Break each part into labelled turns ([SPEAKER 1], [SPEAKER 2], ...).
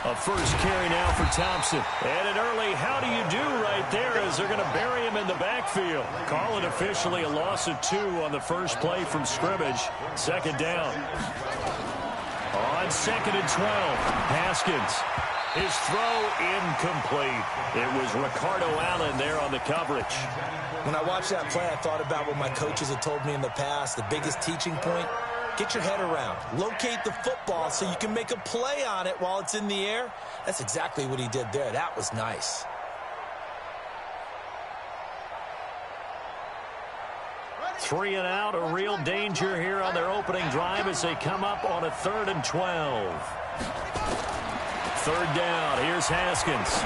[SPEAKER 1] A first carry now for Thompson. And an early how do you do right there as they're going to bury him in the backfield. Call it officially a loss of 2 on the first play from scrimmage. Second down. On 2nd and 12, Haskins. His throw incomplete. It was Ricardo Allen there on the coverage.
[SPEAKER 2] When I watched that play, I thought about what my coaches had told me in the past. The biggest teaching point, get your head around. Locate the football so you can make a play on it while it's in the air. That's exactly what he did there. That was nice.
[SPEAKER 1] Three and out, a real danger here on their opening drive as they come up on a 3rd and 12. 3rd down, here's Haskins.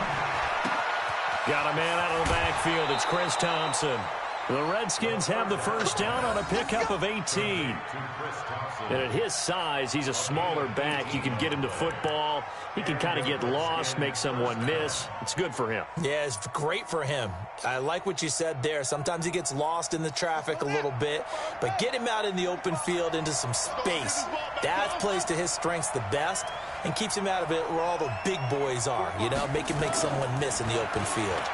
[SPEAKER 1] Got a man out of the backfield, it's Chris Thompson. The Redskins have the first down on a pickup of 18. And at his size, he's a smaller back. You can get him to football. He can kind of get lost, make someone miss. It's good for him.
[SPEAKER 2] Yeah, it's great for him. I like what you said there. Sometimes he gets lost in the traffic a little bit, but get him out in the open field into some space. That plays to his strengths the best and keeps him out of it where all the big boys are, you know, make someone miss in the open field.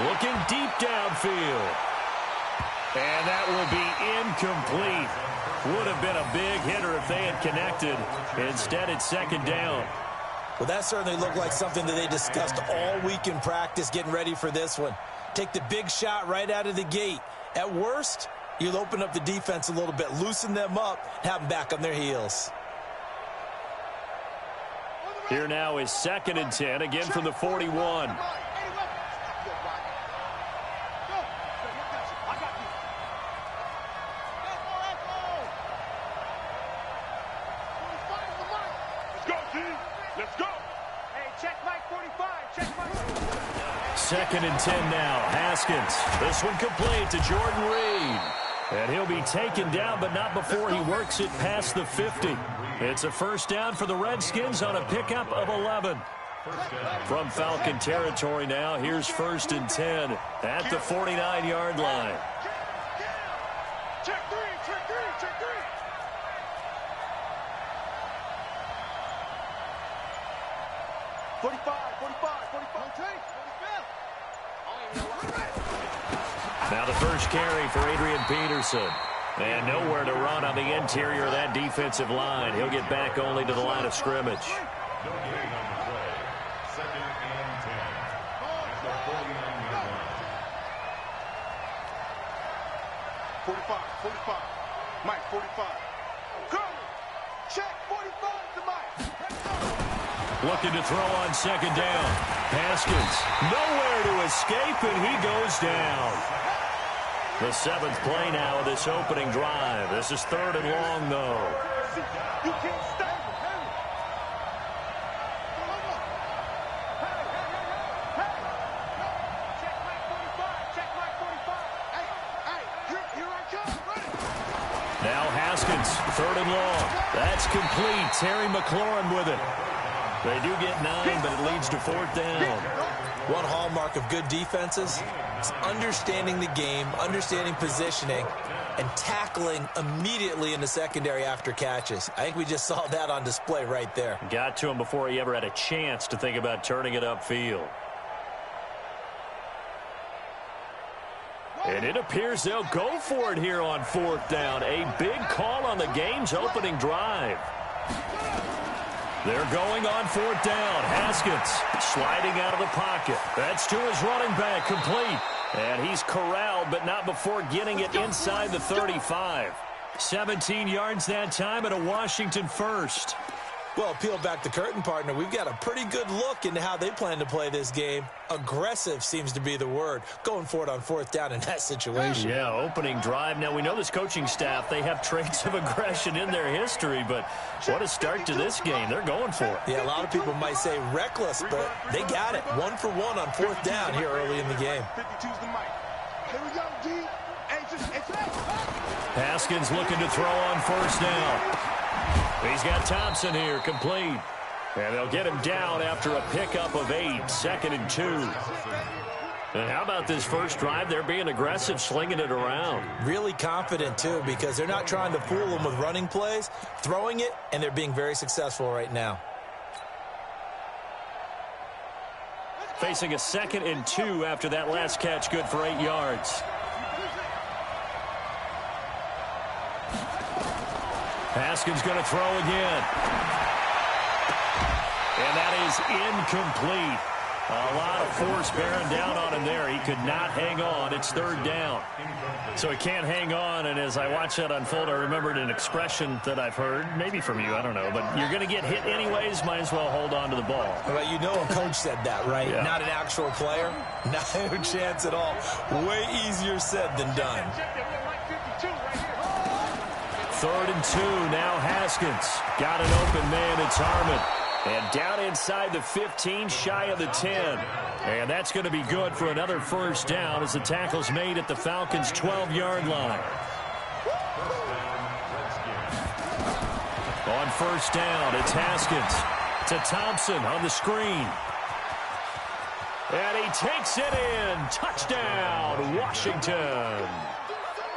[SPEAKER 1] Looking deep downfield. And that will be incomplete. Would have been a big hitter if they had connected. Instead, it's 2nd down.
[SPEAKER 2] Well, that certainly looked like something that they discussed all week in practice getting ready for this one. Take the big shot right out of the gate. At worst, you'll open up the defense a little bit, loosen them up, have them back on their heels.
[SPEAKER 1] Here now is 2nd and 10, again from the 41.
[SPEAKER 3] Let's go. Hey, check Mike 45. Check Mike 45.
[SPEAKER 1] 2nd and 10 now. Haskins. This one complete to Jordan Reed. And he'll be taken down, but not before he works it past the 50. It's a first down for the Redskins on a pickup of 11. From Falcon territory now, here's 1st and 10 at the 49-yard line.
[SPEAKER 3] Check 3, check 3, check 3.
[SPEAKER 1] Now the first carry for Adrian Peterson. And nowhere to run on the interior of that defensive line. He'll get back only to the line of scrimmage.
[SPEAKER 3] 45, 45. Mike, 45. Come. Check 45 to Mike.
[SPEAKER 1] Looking to throw on 2nd down. Haskins, nowhere to escape, and he goes down. The 7th play now of this opening drive. This is 3rd and long, though.
[SPEAKER 3] You can't stay. Check Mike 45. Check Mike 45. Hey, here I come.
[SPEAKER 1] Now Haskins, 3rd and long. That's complete. Terry McLaurin with it. They do get 9, but it leads to 4th down.
[SPEAKER 2] One hallmark of good defenses is understanding the game, understanding positioning, and tackling immediately in the secondary after catches. I think we just saw that on display right there.
[SPEAKER 1] Got to him before he ever had a chance to think about turning it upfield. And it appears they'll go for it here on 4th down. A big call on the game's opening drive. They're going on 4th down. Haskins sliding out of the pocket. That's to his running back, complete. And he's corralled, but not before getting it inside the 35. 17 yards that time and a Washington first.
[SPEAKER 2] Well, peel back the curtain, partner. We've got a pretty good look into how they plan to play this game. Aggressive seems to be the word. Going for it on 4th down in that situation.
[SPEAKER 1] Yeah, opening drive. Now, we know this coaching staff, they have traits of aggression in their history, but what a start to this game. They're going for it.
[SPEAKER 2] Yeah, a lot of people might say reckless, but they got it. 1 for 1 on 4th down here early in the game.
[SPEAKER 3] 52's the mic. Here we go, D.
[SPEAKER 1] Haskins looking to throw on 1st down. He's got Thompson here, complete. And they'll get him down after a pickup of 8, 2nd and 2. And how about this first drive? They're being aggressive, slinging it around.
[SPEAKER 2] Really confident, too, because they're not trying to fool them with running plays, throwing it, and they're being very successful right now.
[SPEAKER 1] Facing a 2nd and 2 after that last catch, good for 8 yards. Haskins going to throw again. And that is incomplete. A lot of force bearing down on him there. He could not hang on. It's 3rd down. So he can't hang on, and as I watch that unfold, I remembered an expression that I've heard, maybe from you, I don't know, but you're going to get hit anyways, might as well hold on to the ball.
[SPEAKER 2] Well, you know a coach said that, right?
[SPEAKER 1] Yeah.
[SPEAKER 2] Not an actual player. No chance at all. Way easier said than done.
[SPEAKER 1] 3rd and 2, now Haskins. Got an open man, it's Harmon. And down inside the 15, shy of the 10. And that's going to be good for another 1st down as the tackle's made at the Falcons' 12-yard line. On 1st down, it's Haskins to Thompson on the screen. And he takes it in. Touchdown, Washington.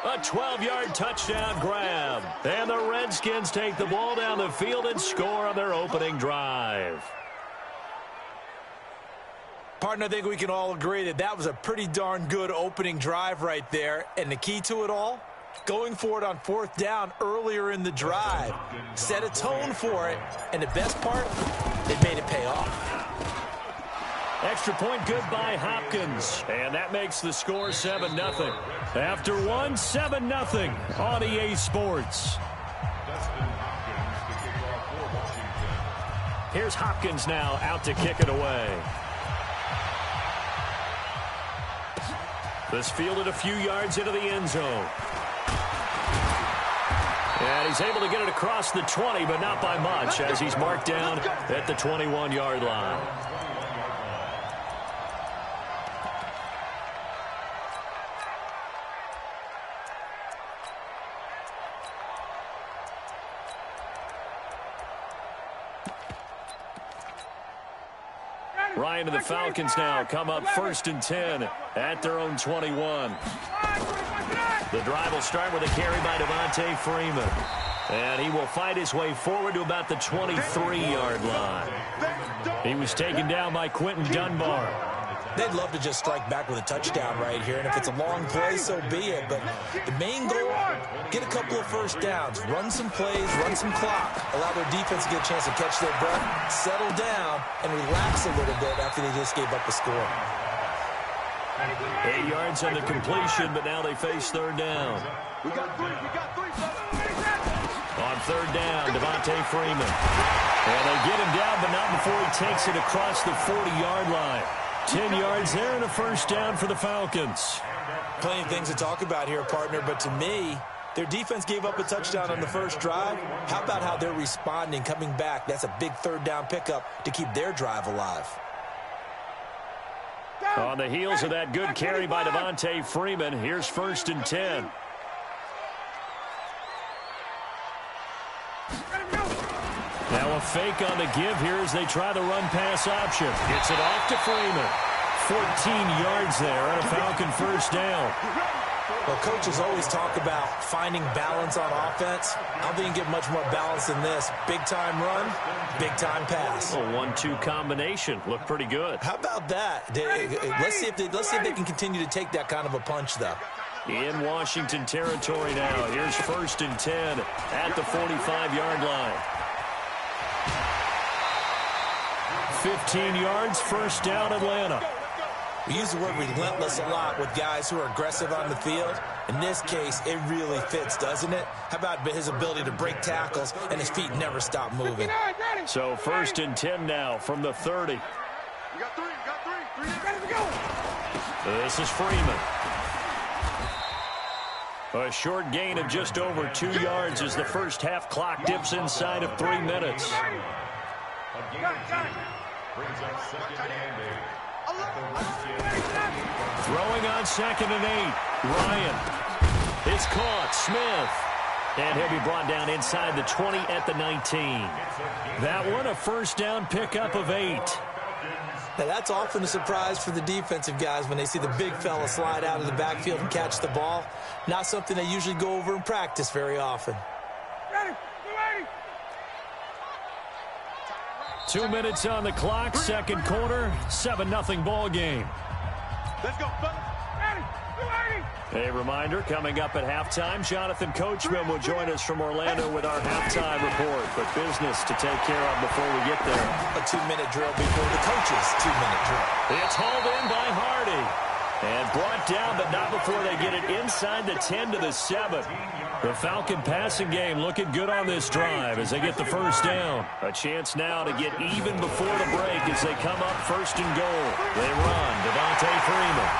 [SPEAKER 1] A 12-yard touchdown grab. And the Redskins take the ball down the field and score on their opening drive.
[SPEAKER 2] Partner, I think we can all agree that that was a pretty darn good opening drive right there. And the key to it all, going for it on 4th down earlier in the drive. Set a tone for it. And the best part, they made it pay off.
[SPEAKER 1] Extra point good by Hopkins. And that makes the score 7-0. After one, 7-0 on EA Sports. Here's Hopkins now out to kick it away. This fielded a few yards into the end zone. And he's able to get it across the 20, but not by much, as he's marked down at the 21-yard line. Ryan and the Falcons now come up 1st and 10 at their own 21. The drive will start with a carry by Devontae Freeman. And he will fight his way forward to about the 23-yard line. He was taken down by Quentin Dunbar.
[SPEAKER 2] They'd love to just strike back with a touchdown right here, and if it's a long play, so be it. But the main goal, get a couple of 1st downs, run some plays, run some clock, allow their defense to get a chance to catch their breath, settle down, and relax a little bit after they just gave up a score.
[SPEAKER 1] 8 yards on the completion, but now they face 3rd down.
[SPEAKER 3] We got three.
[SPEAKER 1] On 3rd down, Devontae Freeman. And they get him down, but not before he takes it across the 40-yard line. 10 yards there and a 1st down for the Falcons.
[SPEAKER 2] Plenty of things to talk about here, partner, but to me, their defense gave up a touchdown on the 1st drive. How about how they're responding, coming back? That's a big 3rd down pickup to keep their drive alive.
[SPEAKER 1] On the heels of that good carry by Devontae Freeman, here's 1st and 10. Now a fake on the give here as they try the run-pass option. Gets it off to Freeman. 14 yards there and a Falcon 1st down.
[SPEAKER 2] Well, coaches always talk about finding balance on offense. I don't think you get much more balance than this. Big-time run, big-time pass.
[SPEAKER 1] A 1-2 combination. Looked pretty good.
[SPEAKER 2] How about that? Let's see if they can continue to take that kind of a punch, though.
[SPEAKER 1] In Washington territory now. Here's 1st and 10 at the 45-yard line. 15 yards, 1st down, Atlanta.
[SPEAKER 2] We use the word relentless a lot with guys who are aggressive on the field. In this case, it really fits, doesn't it? How about his ability to break tackles and his feet never stop moving?
[SPEAKER 1] So 1st and 10 now from the 30.
[SPEAKER 3] We got three. Ready to go.
[SPEAKER 1] This is Freeman. A short gain of just over 2 yards as the first half clock dips inside of 3 minutes. Throwing on 2nd and 8. Ryan. It's caught. Smith. And he'll be brought down inside the 20 at the 19. That one, a 1st down pickup of 8.
[SPEAKER 2] Now, that's often a surprise for the defensive guys when they see the big fella slide out of the backfield and catch the ball. Not something they usually go over in practice very often.
[SPEAKER 1] 2 minutes on the clock, second quarter, 7-0 ball game.
[SPEAKER 3] Let's go, fellas.
[SPEAKER 1] A reminder, coming up at halftime, Jonathan Coachman will join us from Orlando with our halftime report. But business to take care of before we get there.
[SPEAKER 2] A 2-minute drill before the coach's 2-minute drill.
[SPEAKER 1] It's hauled in by Hardy. And brought down, but not before they get it inside the 10 to the 7. The Falcon passing game looking good on this drive as they get the first down. A chance now to get even before the break as they come up first and goal. They run. Devontae Freeman.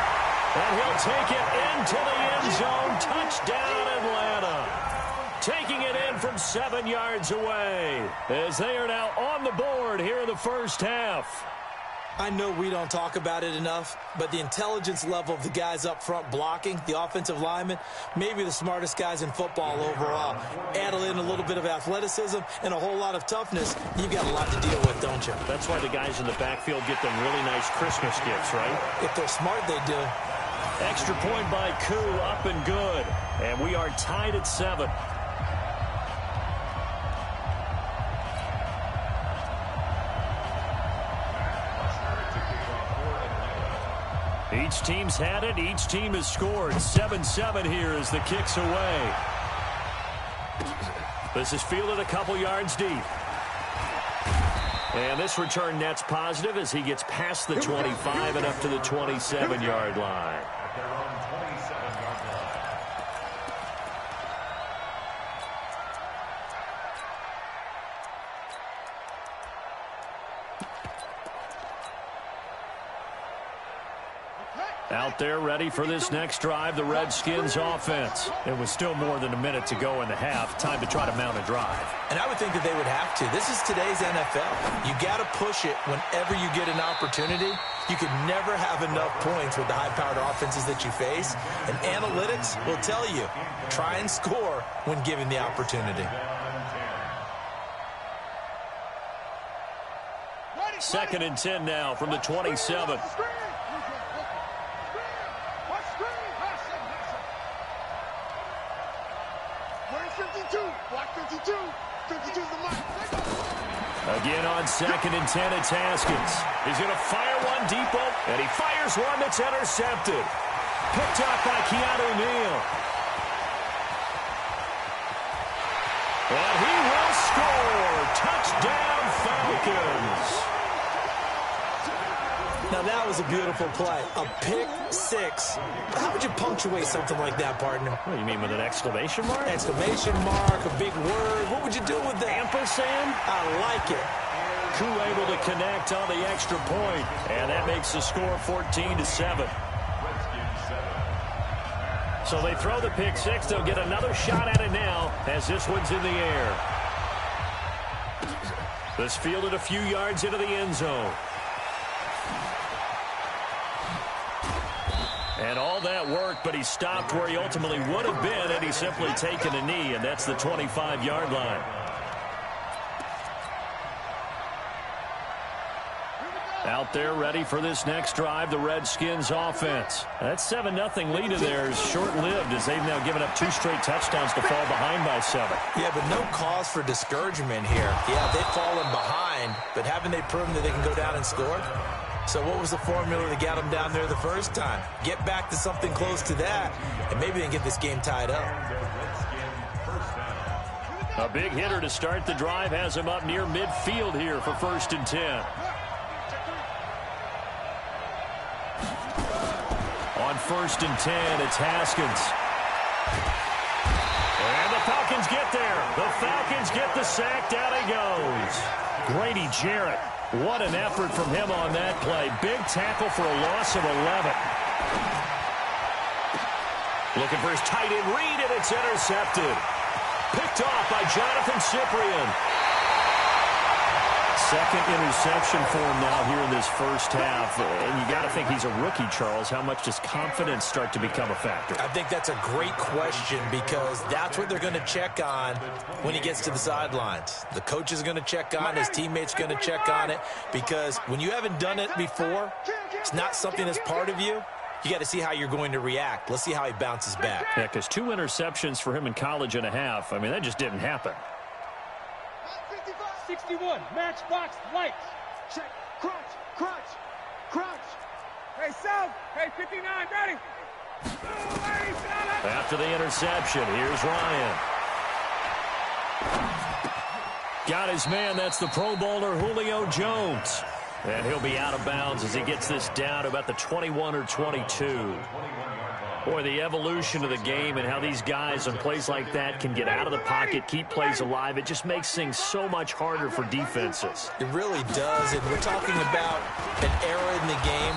[SPEAKER 1] And he'll take it into the end zone. Touchdown, Atlanta. Taking it in from 7 yards away as they are now on the board here in the first half.
[SPEAKER 2] I know we don't talk about it enough, but the intelligence level of the guys up front blocking, the offensive linemen, maybe the smartest guys in football overall. Add in a little bit of athleticism and a whole lot of toughness, you've got a lot to deal with, don't you?
[SPEAKER 1] That's why the guys in the backfield get them really nice Christmas gifts, right?
[SPEAKER 2] If they're smart, they do.
[SPEAKER 1] Extra point by Koo, up and good. And we are tied at 7. Each team's had it. Each team has scored. 7-7 here as the kick's away. This is fielded a couple yards deep. And this return net's positive as he gets past the 25 and up to the 27-yard line. Out there ready for this next drive, the Redskins offense. It was still more than a minute to go in the half. Time to try to mount a drive.
[SPEAKER 2] And I would think that they would have to. This is today's NFL. You got to push it whenever you get an opportunity. You can never have enough points with the high-powered offenses that you face. And analytics will tell you, try and score when given the opportunity.
[SPEAKER 1] Second and 10 now from the 27. Again on second and 10, it's Haskins. He's going to fire one deep, and he fires one that's intercepted. Picked up by Keanu Neal. And he will score. Touchdown, Falcons.
[SPEAKER 2] Now, that was a beautiful play. A pick six. How would you punctuate something like that, partner?
[SPEAKER 1] What do you mean, with an exclamation mark?
[SPEAKER 2] Exclamation mark, a big word. What would you do with that?
[SPEAKER 1] Ampersand?
[SPEAKER 2] I like it.
[SPEAKER 1] Koo able to connect on the extra point, and that makes the score 14-7. So they throw the pick six. They'll get another shot at it now as this one's in the air. This fielded a few yards into the end zone. And all that work, but he stopped where he ultimately would have been, and he's simply taken a knee, and that's the 25-yard line. Out there ready for this next drive, the Redskins offense. That 7-0 lead of theirs short-lived as they've now given up 2 straight touchdowns to fall behind by 7.
[SPEAKER 2] Yeah, but no cause for discouragement here. Yeah, they've fallen behind, but haven't they proven that they can go down and score? So what was the formula that got them down there the first time? Get back to something close to that, and maybe they can get this game tied up.
[SPEAKER 1] A big hitter to start the drive has him up near midfield here for 1st and 10. On 1st and 10, it's Haskins. And the Falcons get there. The Falcons get the sack. Down he goes. Grady Jarrett. What an effort from him on that play. Big tackle for a loss of 11. Looking for his tight end read, and it's intercepted. Picked off by Jonathan Cyprien. Second interception for him now here in this first half. And you got to think he's a rookie, Charles. How much does confidence start to become a factor?
[SPEAKER 2] I think that's a great question because that's what they're going to check on when he gets to the sidelines. The coach is going to check on, his teammates going to check on it, because when you haven't done it before, it's not something that's part of you. You got to see how you're going to react. Let's see how he bounces back.
[SPEAKER 1] Yeah, because 2 interceptions for him in college and a half. I mean, that just didn't happen.
[SPEAKER 3] 61, matchbox lights. Check, crunch, crunch, crunch. Hey, South. Hey, 59, ready.
[SPEAKER 1] After the interception, here's Ryan. Got his man. That's the Pro Bowler Julio Jones. And he'll be out of bounds as he gets this down to about the 21 or 22. Boy, the evolution of the game and how these guys on plays like that can get out of the pocket, keep plays alive, it just makes things so much harder for defenses.
[SPEAKER 2] It really does, and we're talking about an era in the game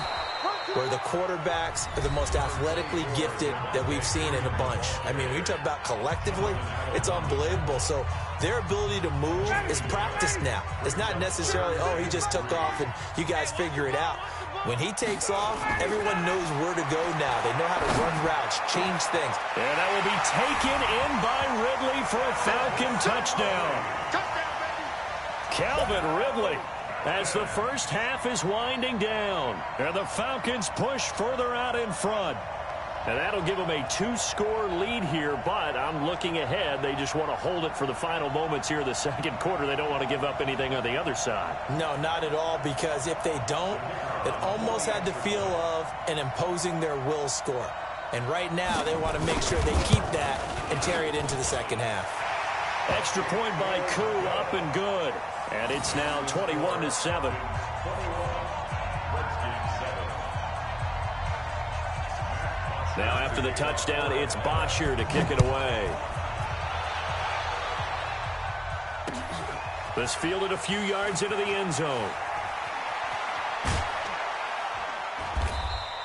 [SPEAKER 2] where the quarterbacks are the most athletically gifted that we've seen in a bunch. I mean, when you talk about collectively, it's unbelievable. So their ability to move is practiced now. It's not necessarily, oh, he just took off and you guys figure it out. When he takes off, everyone knows where to go now. They know how to run routes, change things.
[SPEAKER 1] And that will be taken in by Ridley for a Falcon touchdown. Calvin Ridley, as the first half is winding down. And the Falcons push further out in front. And that'll give them a 2-score lead here, but I'm looking ahead. They just want to hold it for the final moments here in the second quarter. They don't want to give up anything on the other side.
[SPEAKER 2] No, not at all, because if they don't, it almost had the feel of an imposing their will score. And right now, they want to make sure they keep that and carry it into the second half.
[SPEAKER 1] Extra point by Koo, up and good. And it's now 21-7. Now after the touchdown, it's Bosher to kick it away. This fielded a few yards into the end zone.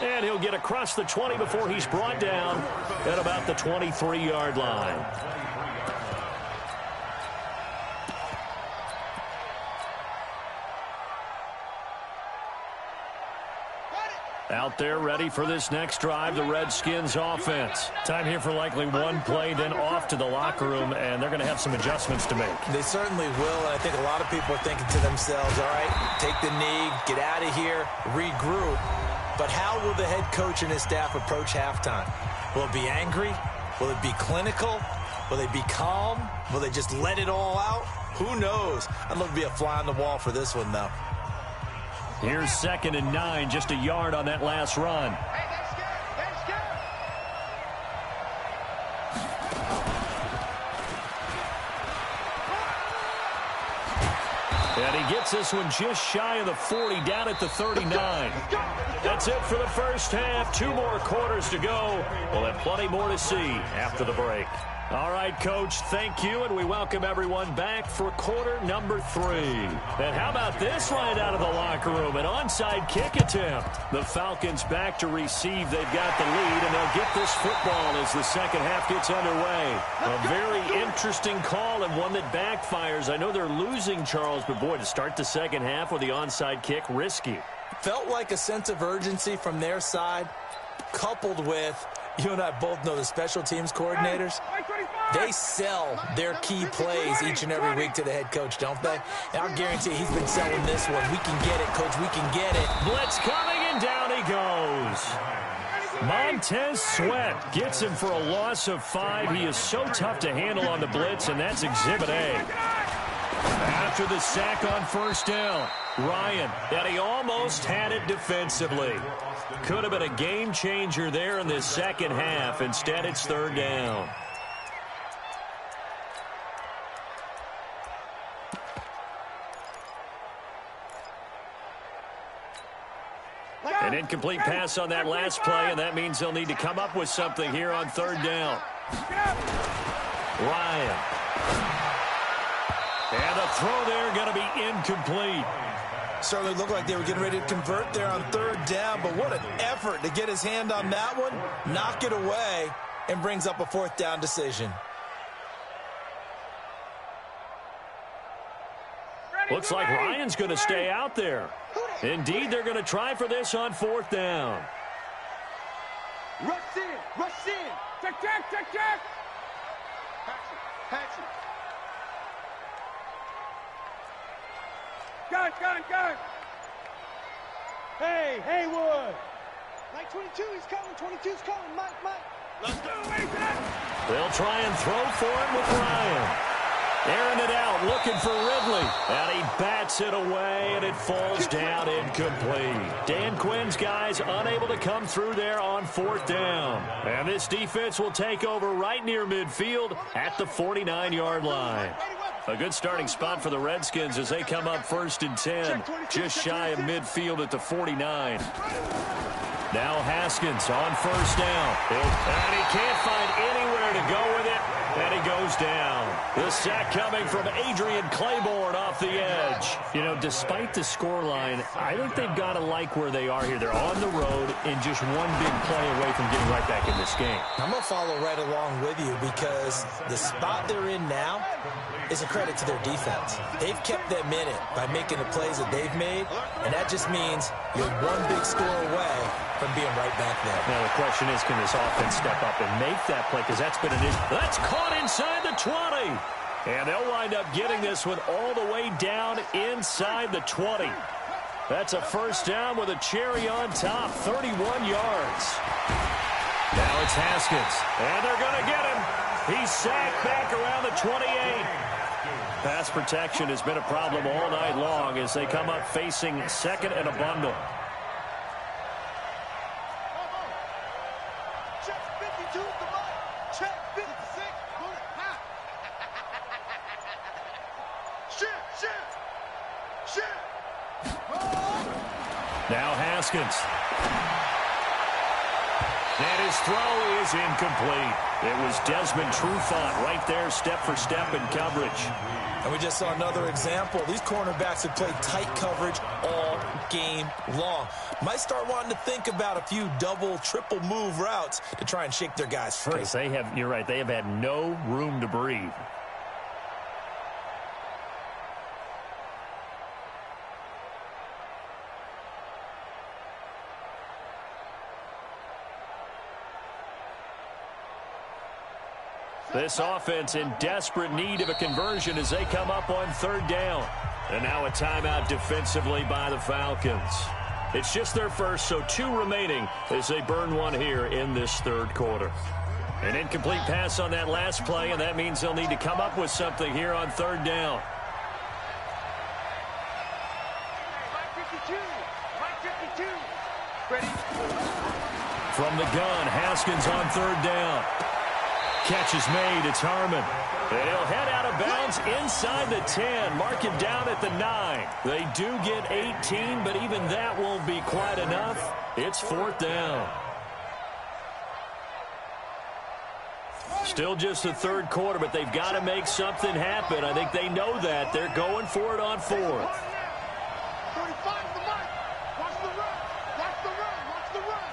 [SPEAKER 1] And he'll get across the 20 before he's brought down at about the 23-yard line. Out there ready for this next drive, the Redskins offense. Time here for likely one play, then off to the locker room, and they're going to have some adjustments to make.
[SPEAKER 2] They certainly will, and I think a lot of people are thinking to themselves, all right, take the knee, get out of here, regroup. But how will the head coach and his staff approach halftime? Will it be angry? Will it be clinical? Will they be calm? Will they just let it all out? Who knows? I'd love to be a fly on the wall for this one, though.
[SPEAKER 1] Here's 2nd and 9, just a yard on that last run.
[SPEAKER 3] Hey, that's good. That's good.
[SPEAKER 1] And he gets this one just shy of the 40, down at the 39. That's it for the first half. 2 more quarters to go. We'll have plenty more to see after the break. All right, Coach, thank you, and we welcome everyone back for quarter number 3. And how about this right out of the locker room? An onside kick attempt. The Falcons back to receive. They've got the lead, and they'll get this football as the second half gets underway. A very interesting call and one that backfires. I know they're losing, Charles, but boy, to start the second half with the onside kick, risky.
[SPEAKER 2] Felt like a sense of urgency from their side, coupled with, you and I both know the special teams coordinators, they sell their key plays each and every week to the head coach, don't they? And I'll guarantee he's been selling this one. We can get it, Coach. We can get it.
[SPEAKER 1] Blitz coming, and down he goes. Montez Sweat gets him for a loss of 5. He is so tough to handle on the blitz, and that's Exhibit A. After the sack on first down, Ryan, and he almost had it defensively. Could have been a game changer there in this second half. Instead, it's 3rd down. An incomplete pass on that last play, and that means they'll need to come up with something here on 3rd down. Ryan. And the throw there going to be incomplete.
[SPEAKER 2] Certainly looked like they were getting ready to convert there on 3rd down, but what an effort to get his hand on that one, knock it away, and brings up a 4th down decision.
[SPEAKER 1] Looks like Ryan's going to stay out there. Indeed, they're going to try for this on 4th down.
[SPEAKER 3] Rush in, rush in. Check, check, check, check. Patch it. Gun. Hey, Haywood. Mike 22, he's coming. 22's coming. Mike. Let's go, Mason.
[SPEAKER 1] They'll try and throw for it with Ryan. Airing it out, looking for Ridley. And he bats it away, and it falls down incomplete. Dan Quinn's guys unable to come through there on 4th down. And this defense will take over right near midfield at the 49-yard line. A good starting spot for the Redskins as they come up 1st and 10, just shy of midfield at the 49. Now Haskins on 1st down. And he can't find anywhere to go with it. And he goes down. The sack coming from Adrian Claiborne off the edge. You know, despite the scoreline, I think they've got to like where they are here. They're on the road and just one big play away from getting right back in this game.
[SPEAKER 2] I'm going to follow right along with you because the spot they're in now is a credit to their defense. They've kept them in it by making the plays that they've made, and that just means you're one big score away from being right back there.
[SPEAKER 1] Now the question is, can this offense step up and make that play? Because that's been an issue. That's caught inside the 20. And they'll wind up getting this one all the way down inside the 20. That's a 1st down with a cherry on top, 31 yards. Now it's Haskins, and they're going to get him. He's sacked back around the 28. Pass protection has been a problem all night long as they come up facing 2nd and a bundle.
[SPEAKER 3] Check 52 at the line. Check 56. Put it high. Shit.
[SPEAKER 1] Now Haskins. And his throw is incomplete. It was Desmond Trufant right there, step for step in coverage.
[SPEAKER 2] And we just saw another example. These cornerbacks have played tight coverage all game long. Might start wanting to think about a few double, triple move routes to try and shake their guys free.
[SPEAKER 1] Because you're right, they have had no room to breathe. This offense in desperate need of a conversion as they come up on 3rd down. And now a timeout defensively by the Falcons. It's just their first, so 2 remaining as they burn one here in this 3rd quarter. An incomplete pass on that last play, and that means they'll need to come up with something here on 3rd down. From the gun, Haskins on 3rd down. Catch is made. It's Harmon. And he'll head out of bounds inside the 10. Mark him down at the 9. They do get 18, but even that won't be quite enough. It's 4th down. Still just the 3rd quarter, but they've got to make something happen. I think they know that. They're going for it on 4th.
[SPEAKER 3] 45 the mark. Watch the run. Watch the run. Watch the run.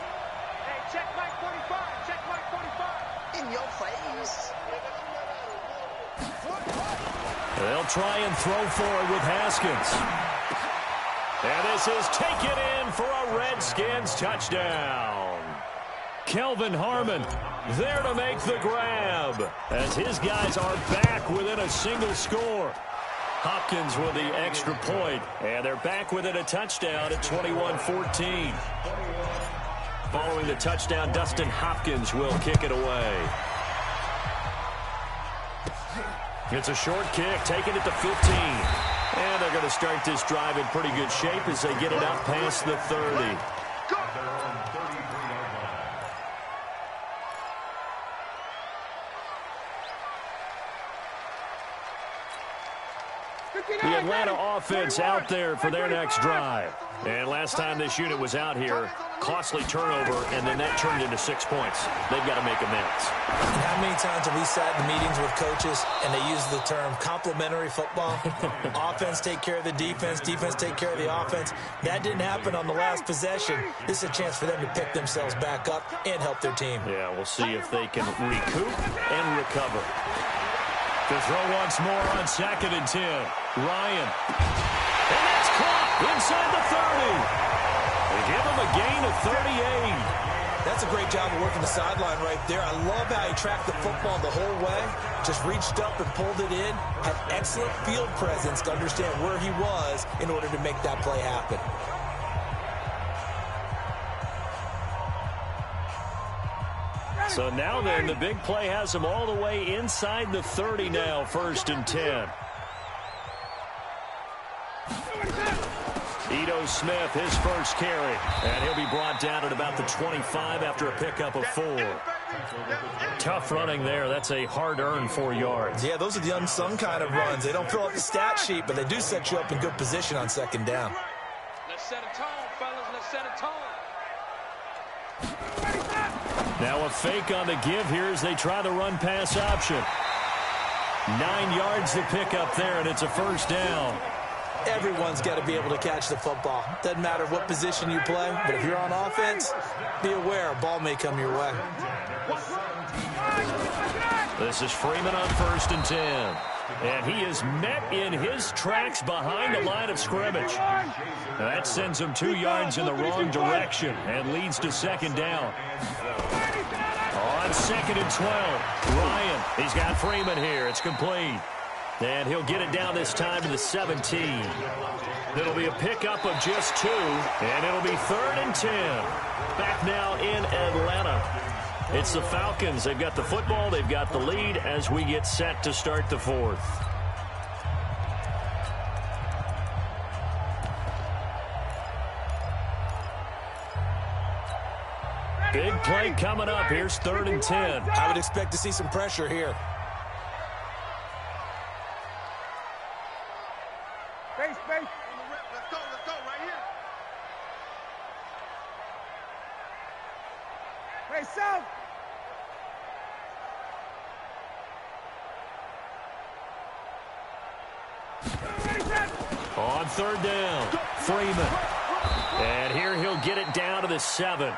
[SPEAKER 3] Hey, check Mike 45. Check Mike 45.
[SPEAKER 4] In your face.
[SPEAKER 1] They'll try and throw for it with Haskins. And this is taken in for a Redskins touchdown. Kelvin Harmon there to make the grab as his guys are back within a single score. Hopkins with the extra point, and they're back within a touchdown at 21-14. Following the touchdown, Dustin Hopkins will kick it away. It's a short kick, taking it to 15. And they're going to start this drive in pretty good shape as they get it up past the 30. The Atlanta offense out there for their next drive. And last time this unit was out here, costly turnover, and then that turned into 6 points. They've got to make amends.
[SPEAKER 2] And how many times have we sat in meetings with coaches and they use the term complementary football? Offense take care of the defense, defense take care of the offense. That didn't happen on the last possession. This is a chance for them to pick themselves back up and help their team.
[SPEAKER 1] Yeah, we'll see if they can recoup and recover. To throw once more on 2nd and 10. Ryan. And that's caught inside the 30. They give him a gain of 38.
[SPEAKER 2] That's a great job of working the sideline right there. I love how he tracked the football the whole way. Just reached up and pulled it in. Had excellent field presence to understand where he was in order to make that play happen.
[SPEAKER 1] So now then, the big play has them all the way inside the 30 now, 1st and 10. Ito Smith, his first carry, and he'll be brought down at about the 25 after a pickup of 4. Tough running there. That's a hard-earned 4 yards.
[SPEAKER 2] Yeah, those are the unsung kind of runs. They don't fill up the stat sheet, but they do set you up in good position on 2nd down.
[SPEAKER 3] Let's set a tone, fellas. Let's set a tone.
[SPEAKER 1] Now a fake on the give here as they try the run-pass option. 9 yards to pick up there, and it's a 1st down.
[SPEAKER 2] Everyone's got to be able to catch the football. Doesn't matter what position you play, but if you're on offense, be aware a ball may come your way.
[SPEAKER 1] This is Freeman on 1st and 10. And he is met in his tracks behind the line of scrimmage. That sends him 2 yards in the wrong direction and leads to 2nd down. On 2nd and 12, Ryan, he's got Freeman here. It's complete. And he'll get it down this time to the 17. It'll be a pickup of just 2, and it'll be 3rd and 10. Back now in Atlanta. It's the Falcons. They've got the football. They've got the lead as we get set to start the 4th. Big play coming up. Here's 3rd and 10.
[SPEAKER 2] I would expect to see some pressure here.
[SPEAKER 3] Space. Let's go right here. Hey, south.
[SPEAKER 1] On 3rd down, Freeman. And here he'll get it down to the 7.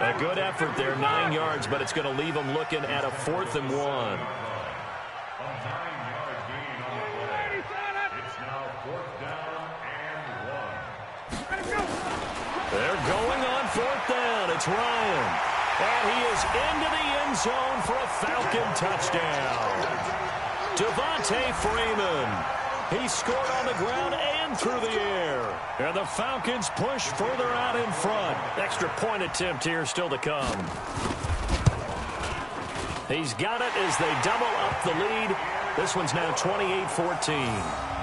[SPEAKER 1] A good effort there, 9 yards, but it's going to leave him looking at a 4th and 1. They're going on 4th down. It's Ryan. And he is into the end zone for a Falcon touchdown. Devontae Freeman. He scored on the ground and through the air. And the Falcons push further out in front. Extra point attempt here still to come. He's got it as they double up the lead. This one's now 28-14.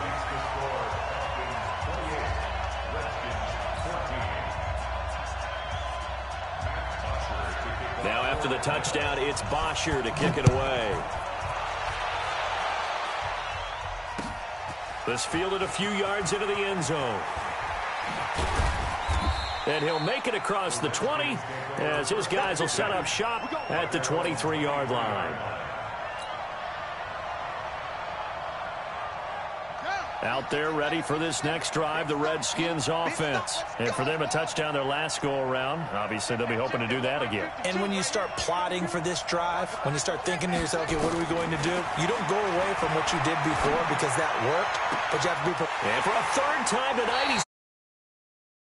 [SPEAKER 1] Now after the touchdown, it's Bosher to kick it away. This fielded a few yards into the end zone. And he'll make it across the 20 as his guys will set up shop at the 23-yard line. Out there ready for this next drive, the Redskins offense. And for them, a touchdown their last go-around. Obviously, they'll be hoping to do that again.
[SPEAKER 2] And when you start plotting for this drive, when you start thinking to yourself, okay, what are we going to do? You don't go away from what you did before because that worked, but you have to be prepared.
[SPEAKER 1] And for a 3rd time tonight, he